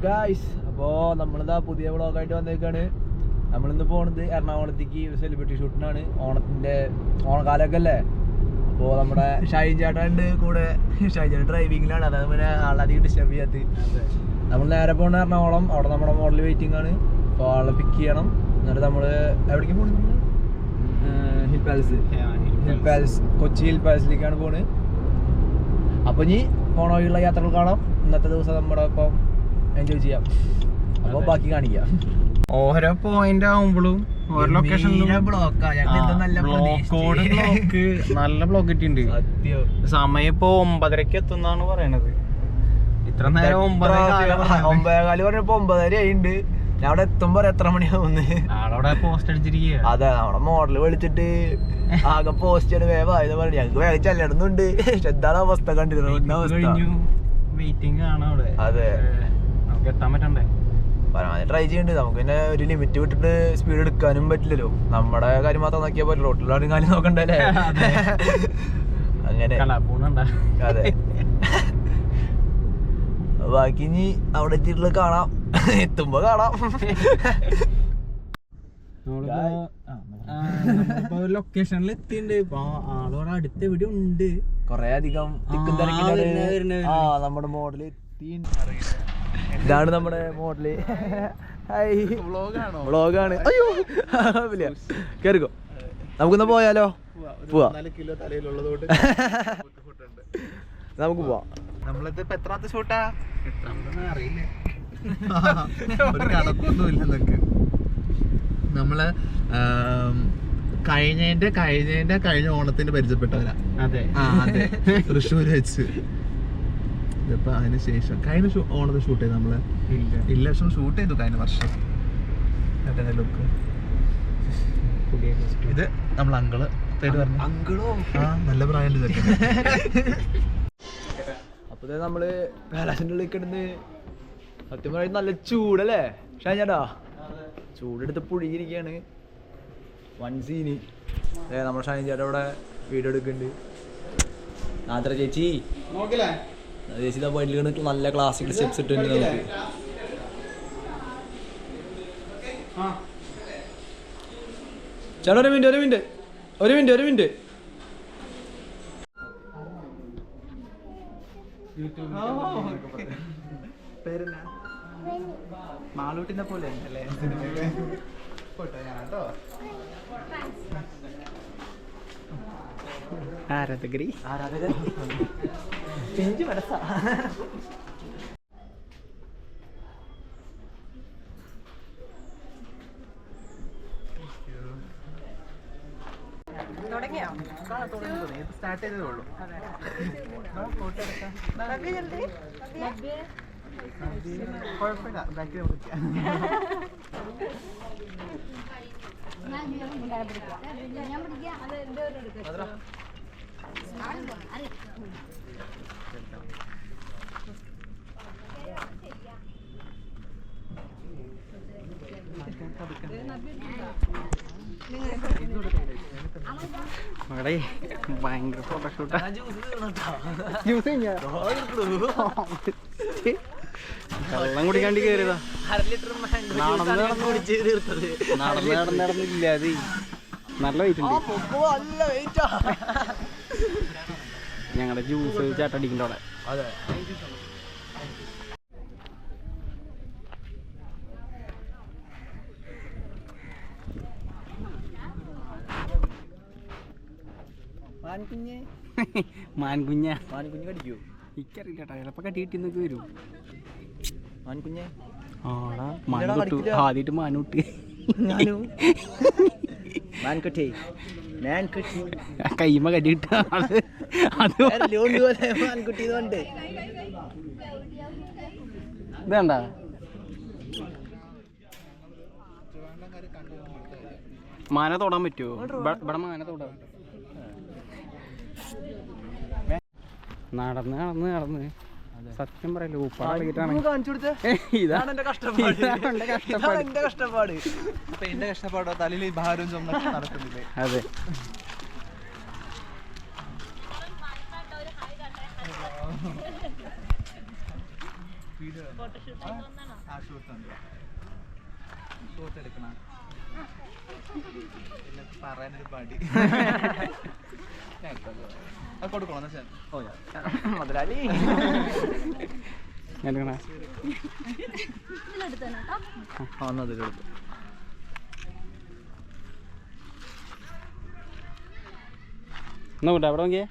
Guys, അപ്പോൾ നമ്മളിതാ പുതിയ വ്ളോഗായിട്ട് വന്നേക്കാണ്. നമ്മളിന്ന് പോണത് എറണാകുളത്തേക്ക് സെലിബ്രിറ്റി ഷൂട്ടിനാണ്. ഓണക്കാലമൊക്കെ അല്ലേ. അപ്പോൾ നമ്മുടെ ഷൈൻ ചേട്ടൻ്റെ കൂടെ, ഷൈൻ ചേട്ടൻ ഡ്രൈവിങ്ങിലാണ്. അതായത് പിന്നെ ആളധികം ഡിസ്റ്റർബ് ചെയ്യാത്ത. നമ്മൾ നേരെ പോകണ എറണാകുളം. അവിടെ നമ്മുടെ മോഡൽ വെയിറ്റിംഗ് ആണ്. അപ്പോൾ ആളെ പിക്ക് ചെയ്യണം. എന്നിട്ട് നമ്മൾ എവിടേക്ക് പോകണം? ഹിൽ പാലസ്, കൊച്ചി ഹിൽ പാലസിലേക്കാണ് പോണത്. അപ്പോൾ ഇനി പോണ വഴിയുള്ള യാത്രകൾ കാണാം. ഇന്നത്തെ ദിവസം നമ്മുടെ ഒപ്പം എൻജോയ് ചെയ്യാം. അപ്പോൾ ബാക്കി കാണിക്കാം. ഓരോ പോയിന്റ് ആവുമ്പോഴും ഓരോ ലൊക്കേഷനിലും നല്ല ബ്ലോക്ക് കിട്ടിയിട്ടുണ്ട്. സമയം ഇപ്പൊ 9:30 എത്തുന്നാണ് പറയണത്. ഇത്ര നേരം 9:15 പറഞ്ഞപ്പോ 9:30 ആയിട്ടുണ്ട്. ഞാൻ അവിടെ എത്തുമ്പോ എത്ര മണിയാവുന്നു? ആളവിടെ പോസ്റ്റ് അടിച്ചിരിക്കുക. അതെ, നമ്മുടെ മോഡല് വിളിച്ചിട്ട് ആകെ പോസ്റ്റ് ആണ് വേഗം പറഞ്ഞു. ഞങ്ങക്ക് വേഗം ചെല്ലണമെന്നുണ്ട്. എന്താണ് അവസ്ഥ കണ്ടിരുന്നു? വെയിറ്റിംഗ് ആണ് അവിടെ. അതെ, നമുക്ക് എത്താൻ പറ്റണ്ടേ? പരമാവധി ട്രൈ ചെയ്യണ്ട്. നമുക്ക് പിന്നെ ഒരു ലിമിറ്റ് വിട്ടിട്ട് സ്പീഡ് എടുക്കാനും പറ്റില്ലല്ലോ. നമ്മുടെ കാര്യം മാത്രം നോക്കിയാൽ പോലെ റോട്ടിലുള്ള കാര്യം നോക്കണ്ടല്ലേ. അങ്ങനെ അതെ. ബാക്കി ഇനി അവിടെ എത്തിയിട്ടുള്ള കാണാം, എത്തുമ്പോ കാണാം. ലൊക്കേഷനിൽ എത്തിണ്ട്. ഇപ്പൊ ആളോടെ അടുത്ത് എവിടെ ഉണ്ട്. കൊറേ അധികം തിക്കും തിരക്കിലാണ് നമ്മുടെ മോഡല് എത്തി. ഇതാണ് നമ്മുടെ മോഡല്. വ്ളോഗാണ്. അയ്യോ കേറിക്കോ. നമുക്കൊന്ന് പോയാലോ? പോവാ, നമുക്ക് പോവാം. നമ്മളിപ്പോ എത്രാമത്തെ ഷൂട്ടാ? അറിയില്ല, ഒരു കണക്കൊന്നുമില്ല. നമുക്ക് നമ്മള് കഴിഞ്ഞ ഓണത്തിന് പരിചയപ്പെട്ടവരാ. അതെ അതെ, തൃശ്ശൂര് വെച്ച്. ഇപ്പൊ അതിന് ശേഷം കഴിഞ്ഞ ഓണത്തിന് ഷൂട്ട് ചെയ്ത് നമ്മള് ഇല്ല വർഷം ഷൂട്ട് ചെയ്തു കഴിഞ്ഞ വർഷം. ലുക്ക് ഇത് നമ്മളെ അങ്കിള് അങ്കിളോ? നല്ല പ്രായം. അപ്പൊ നമ്മള് പാലാസിന്റെ ഉള്ളിൽ കിടന്ന് സത്യം പറയുന്നത് നല്ല ചൂടല്ലേ ഷാഞ്ഞാടാ? ചൂടെടുത്ത് പുഴുകിയിരിക്കുകയാണ്. വൺ സീന് നമ്മുടെ ഷാൻ ചേട്ടാ ഇവിടെ വീഡിയോ എടുക്കുന്നുണ്ട്. നാത്ര ചേച്ചി ചേച്ചി പോയിട്ട് നല്ല ക്ലാസിക്കൽ സ്റ്റെപ്സ് ഇട്ടുണ്ട്. നമുക്ക് ചേട്ടാ ഒരു മിനിറ്റ് മാളൂട്ടിനെ പോലെ അല്ലേ? ആരാധകരി പിഞ്ചു മനസ്സാ. സ്റ്റാർട്ട് ചെയ്തേ ഉള്ളൂ. കുഴപ്പമില്ല, ബാക്കിൽ ഭയങ്കര ഫോട്ടോഷൂട്ടാ. വെള്ളം കുടിക്കാണ്ടി കയറിയതാ. നടന്നില്ല. അത് നല്ല വെയിറ്റ് ഉണ്ട്. ഞങ്ങളുടെ ജ്യൂസ് ചേട്ടടിക്കണ്ട അവിടെ. അതെ, മാൻകുഞ്ഞ കടിക്കൂ? എനിക്കറിയില്ല കേട്ടോ, ചിലപ്പോ കട്ടി കിട്ടിന്നൊക്കെ വരും. മാൻകുഞ്ഞെ ആദ്യമായിട്ട് മാനൂട്ടി കൈമ കടി കിട്ട. ഇതേണ്ട മാന തൊടാൻ പറ്റുമോ? ഇവിടെ മാന തൊടാൻ. നടന്ന് സത്യം പറയല്ലോ, ഇതാണ് എന്റെ കഷ്ടപ്പാട്. എന്റെ കഷ്ടപ്പാടോ തലയിൽ ഭാരം ചുമന്ന് നടക്കുന്നില്ലേ? അതെ. ഷൂട്ട് എടുക്കണം പറയാനൊരു പാടി അത് കൊടുക്കണം മുതലാളി അതിലെടുത്തു നോക്കട്ടെ അവിടെ നോക്കിയേ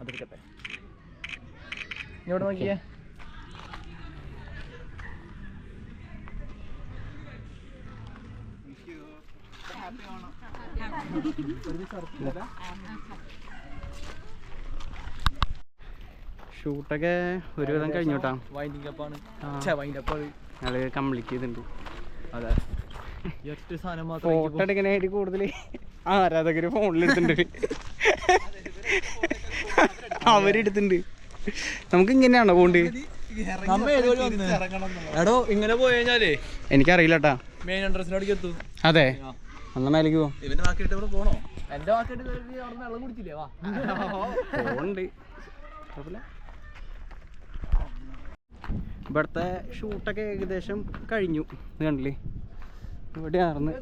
അതെടുക്കട്ടെ ഇവിടെ നോക്കിയേ ഷൂട്ടൊക്കെ ഒരുവിധം കഴിഞ്ഞു കേട്ടോ. വൈൻഡിങ് അപ്പാണ് അത് കംപ്ലീറ്റ് ചെയ്തിട്ടുണ്ട്. അതെ ഒറ്റ സാധനം മാത്രം ഫോട്ടോ എടുക്കാനായിട്ട് കൂടുതൽ ആരാധകര് ഫോണിലെടുത്തിട്ടുണ്ട്. അവരെടുത്തിട്ടുണ്ട്. നമുക്ക് ഇങ്ങനെയാണോ പോണ്ട്? എടോ ഇങ്ങനെ പോയി കഴിഞ്ഞാലേ എനിക്കറിയില്ല കേട്ടാ. മെയിൻ എൻട്രൻസിനോടേക്ക് എത്തും. അതെ എന്നാ മേലേക്ക് പോവാം. ഇവന്റെ ബാക്കിയിട്ട് ഇവിടെ പോണോ? എന്റെ വാക്കിട്ട് അവിടെ വെള്ളം കുടിച്ചില്ലേ? വാ പോണ്ട്. കുഴപ്പമില്ല. ഇവിടുത്തെ ഷൂട്ടൊക്കെ ഏകദേശം കഴിഞ്ഞു. ഇത് കണ്ടില്ലേ ഇവിടെ ആർന്ന്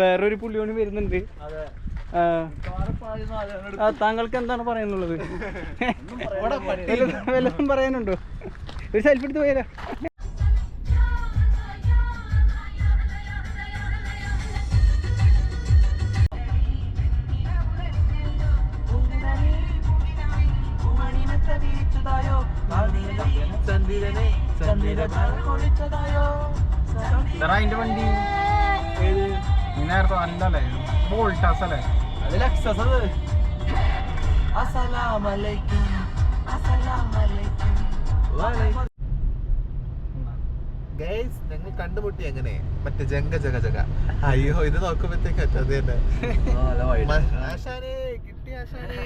വേറൊരു പുള്ളിയോണി വരുന്നുണ്ട്. താങ്കൾക്ക് എന്താണ് പറയാനുള്ളത്? വല്ലതും പറയാനുണ്ടോ? ഒരു സെൽഫി എടുത്ത് പോയാലോ? അതിന്റെ വണ്ടി നേരത്തെ നല്ലല്ലേ വോൾട്ടാസ് അല്ലേ? അത് ലക്സസ്. അസ്സലാമലൈക്കും അസ്സലാമലൈക്കും. ഗൈസ് ഞങ്ങൾ കണ്ടുമുട്ടി എങ്ങനെ മറ്റേ ജംഗ ജഗ ജഗ. അയ്യോ ഇത് നോക്കുമ്പോഴത്തേക്ക് അത് തന്നെ. ആശാനേ കിട്ടി ആശാനേ.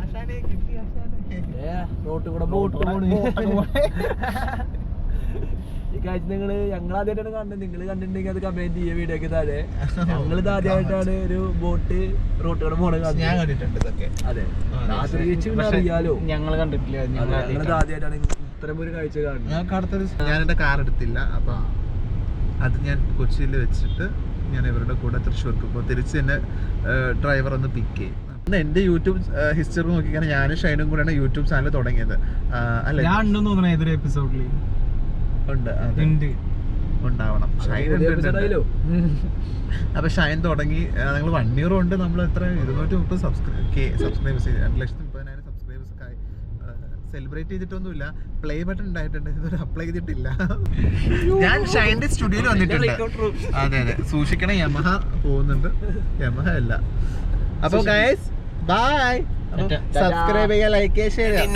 ആശാനേ കിട്ടി ആശാനേ. റോട്ട് കൂടെ ബോട്ട് ഈ കാഴ്ച നിങ്ങള് ഞങ്ങളാദ്യമായിട്ടാണ് കാണുന്നത്. നിങ്ങൾ കണ്ടിട്ടുണ്ടെങ്കിൽ അത് കമന്റ് ചെയ്യുക വീഡിയോക്ക് താഴെ. ഞങ്ങളിത് ആദ്യമായിട്ടാണ് ഒരു ബോട്ട് റോട്ട് കൂടെ പോണത്. ഞാൻ കണ്ടിട്ടുണ്ട് ഇതൊക്കെ. അതെ അറിയാലോ. ഞങ്ങൾ കണ്ടിട്ടില്ല. ഞങ്ങളിത് ആദ്യമായിട്ടാണ് ഇത്രയും ഒരു കാഴ്ച കാണുന്നത്. ഞങ്ങൾക്ക് അടുത്തൊരു ഞാൻ എൻ്റെ കാർ എടുത്തില്ല. അപ്പം അത് ഞാൻ കൊച്ചിയിൽ വെച്ചിട്ട് ഞാൻ ഇവരുടെ കൂടെ തൃശ്ശൂർക്ക് ഇപ്പോൾ തിരിച്ച് തന്നെ ഡ്രൈവർ ഒന്ന് പിക്ക് ചെയ്യും. എന്റെ യൂട്യൂബ് ഹിസ്റ്ററി നോക്കിയാണ് ഞാനും ഷൈനും കൂടെയാണ് യൂട്യൂബ് ചാനൽ തുടങ്ങിയത്. അല്ലെ എപ്പിസോഡിൽ ഉണ്ട് ഉണ്ടാവണം. അപ്പൊ ഷൈൻ തുടങ്ങി ഞങ്ങൾ 1 year കൊണ്ട് നമ്മൾ എത്ര 230 സബ്സ്ക്രൈബേഴ്സ് 2,30,000 സബ്സ്ക്രൈബേഴ്സ് ഒക്കെ സെലിബ്രേറ്റ് ചെയ്തിട്ടൊന്നുമില്ല. പ്ലേ ബട്ടൺ ഉണ്ടായിട്ടുണ്ട്, ഇതൊരു അപ്ലൈ ചെയ്തിട്ടില്ല. ഞാൻ ഷൈൻ്റെ സ്റ്റുഡിയോയിൽ വന്നിട്ടുണ്ട്. അതെ അതെ സൂക്ഷിക്കണം. യമഹ പോകുന്നുണ്ട്. യമഹ അല്ല. അപ്പൊ ഗൈസ് ബൈ. സബ്സ്ക്രൈബ് ചെയ്യുക, ലൈക്ക് ചെയ്യുക, ഷെയർ ചെയ്യുക.